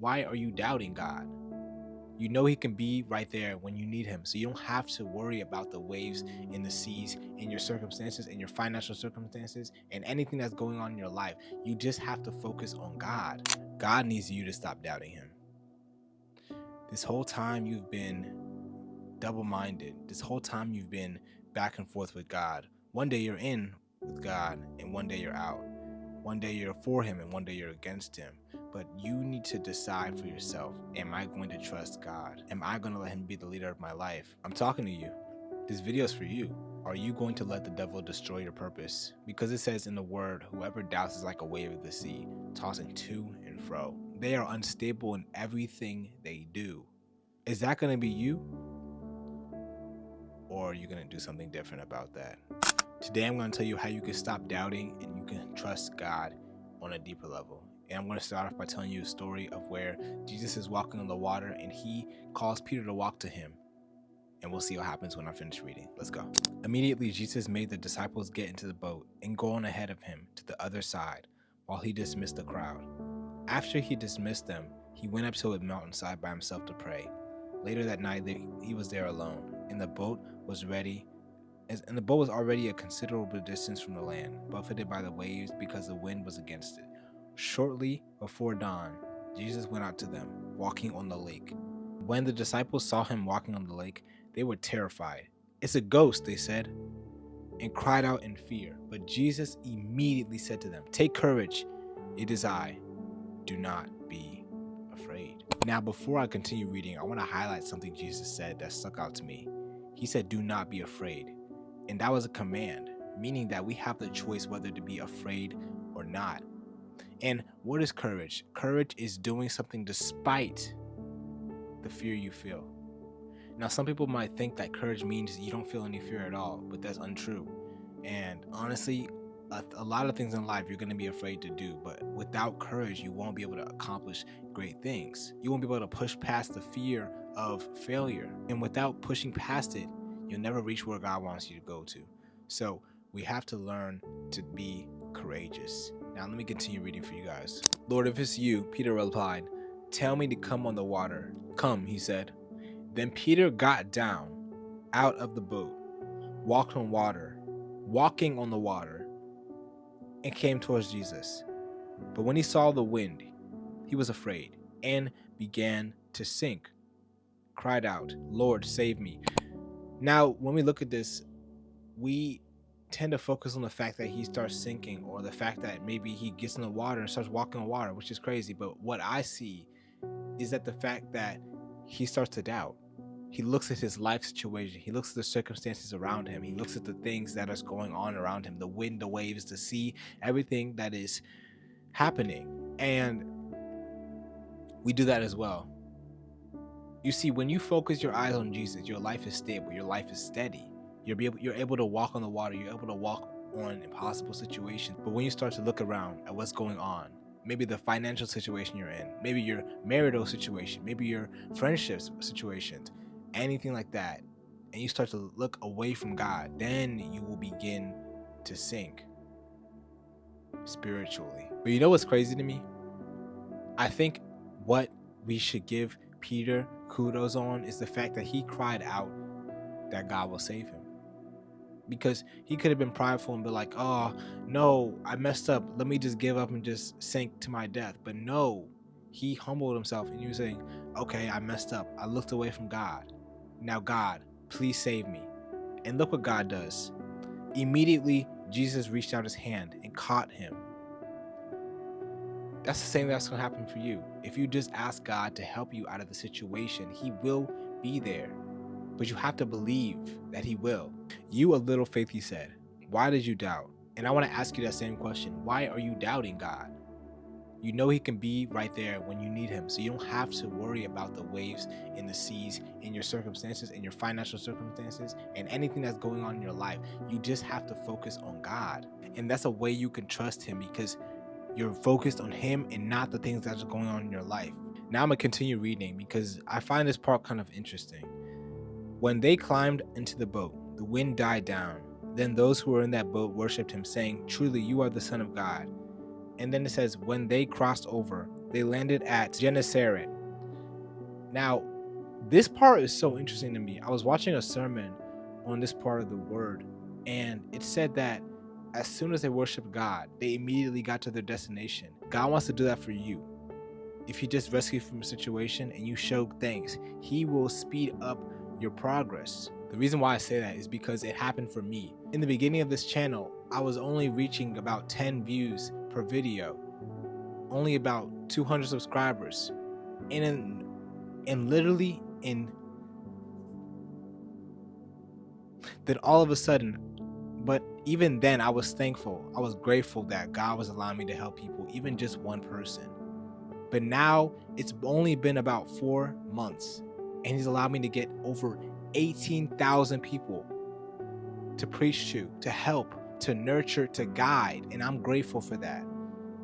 Why are you doubting God? You know he can be right there when you need him. So you don't have to worry about the waves in the seas, in your circumstances, in your financial circumstances, and anything that's going on in your life. You just have to focus on God. God needs you to stop doubting him. This whole time you've been double-minded. This whole time you've been back and forth with God. One day you're in with God and one day you're out. One day you're for him and one day you're against him. But you need to decide for yourself, am I going to trust God? Am I going to let him be the leader of my life? I'm talking to you. This video is for you. Are you going to let the devil destroy your purpose? Because it says in the word, whoever doubts is like a wave of the sea, tossing to and fro. They are unstable in everything they do. Is that going to be you? Or are you going to do something different about that? Today I'm going to tell you how you can stop doubting and you can trust God on a deeper level. And I'm going to start off by telling you a story of where Jesus is walking on the water and he calls Peter to walk to him. And we'll see what happens when I finish reading. Let's go. Immediately Jesus made the disciples get into the boat and go on ahead of him to the other side while he dismissed the crowd. After he dismissed them, he went up to a mountainside by himself to pray. Later that night he was there alone, and the boat was already a considerable distance from the land, buffeted by the waves because the wind was against it. Shortly before dawn, Jesus went out to them, walking on the lake. When the disciples saw him walking on the lake, they were terrified. "It's a ghost," they said, and cried out in fear. But Jesus immediately said to them, "Take courage, it is I. Do not be afraid." Now, before I continue reading, I want to highlight something Jesus said that stuck out to me. He said, "Do not be afraid." And that was a command, meaning that we have the choice whether to be afraid or not. And what is courage? Courage is doing something despite the fear you feel. Now, some people might think that courage means you don't feel any fear at all, but that's untrue. And honestly, a lot of things in life you're going to be afraid to do, but without courage, you won't be able to accomplish great things. You won't be able to push past the fear of failure. And without pushing past it, you'll never reach where God wants you to go to. So we have to learn to be courageous. Now let me continue reading for you guys. "Lord, if it's you," Peter replied, "tell me to come on the water." "Come," he said. Then Peter got down out of the boat, walking on the water, and came towards Jesus. But when he saw the wind, he was afraid and began to sink. Cried out, "Lord, save me." Now, when we look at this, we tend to focus on the fact that he starts sinking, or the fact that maybe he gets in the water and starts walking on water, which is crazy. But what I see is that the fact that he starts to doubt. He looks at his life situation. He looks at the circumstances around him. He looks at the things that are going on around him, the wind, the waves, the sea, everything that is happening. And we do that as well. You see, when you focus your eyes on Jesus, your life is stable, your life is steady. You're able to walk on the water. You're able to walk on impossible situations. But when you start to look around at what's going on, maybe the financial situation you're in, maybe your marital situation, maybe your friendships situations, anything like that, and you start to look away from God, then you will begin to sink spiritually. But you know what's crazy to me? I think what we should give Peter kudos on is the fact that he cried out that God will save him. Because he could have been prideful and be like, "Oh, no, I messed up. Let me just give up and just sink to my death." But no, he humbled himself and he was saying, "Okay, I messed up. I looked away from God. Now, God, please save me." And look what God does. Immediately, Jesus reached out his hand and caught him. That's the same that's going to happen for you. If you just ask God to help you out of the situation, he will be there. But you have to believe that he will. "You of little faith," he said, "why did you doubt?" And I want to ask you that same question. Why are you doubting God? You know he can be right there when you need him. So you don't have to worry about the waves in the seas, in your circumstances, in your financial circumstances, and anything that's going on in your life. You just have to focus on God. And that's a way you can trust him, because you're focused on him and not the things that are going on in your life. Now I'm going to continue reading because I find this part kind of interesting. When they climbed into the boat, the wind died down. Then those who were in that boat worshipped him, saying, "Truly, you are the Son of God." And then it says, when they crossed over, They landed at Gennesaret. Now, this part is so interesting to me. I was watching a sermon on this part of the word, and it said that as soon as they worshiped God, they immediately got to their destination. God wants to do that for you. If you just rescue from a situation and you show thanks, he will speed up your progress. The reason why I say that is because it happened for me. In the beginning of this channel, I was only reaching about 10 views per video, only about 200 subscribers. And then all of a sudden, but even then I was thankful. I was grateful that God was allowing me to help people, even just one person. But now it's only been about 4 months, and he's allowed me to get over 18,000 people to preach to help, to nurture, to guide, and I'm grateful for that.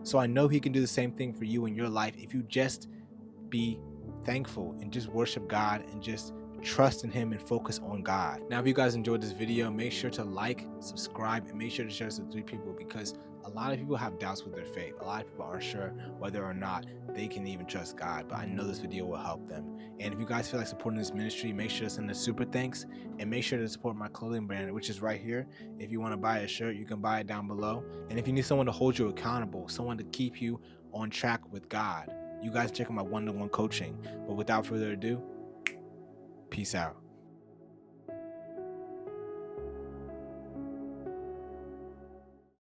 So I know he can do the same thing for you in your life if you just be thankful and just worship God and just trust in him and focus on God. Now, if you guys enjoyed this video, make sure to like, subscribe, and make sure to share this with 3 people, because a lot of people have doubts with their faith. A lot of people aren't sure whether or not they can even trust God, but I know this video will help them. And if you guys feel like supporting this ministry, make sure to send a super thanks, and make sure to support my clothing brand, which is right here. If you want to buy a shirt, you can buy it down below. And if you need someone to hold you accountable, someone to keep you on track with God, you guys check out my one-to-one coaching. But without further ado, peace out.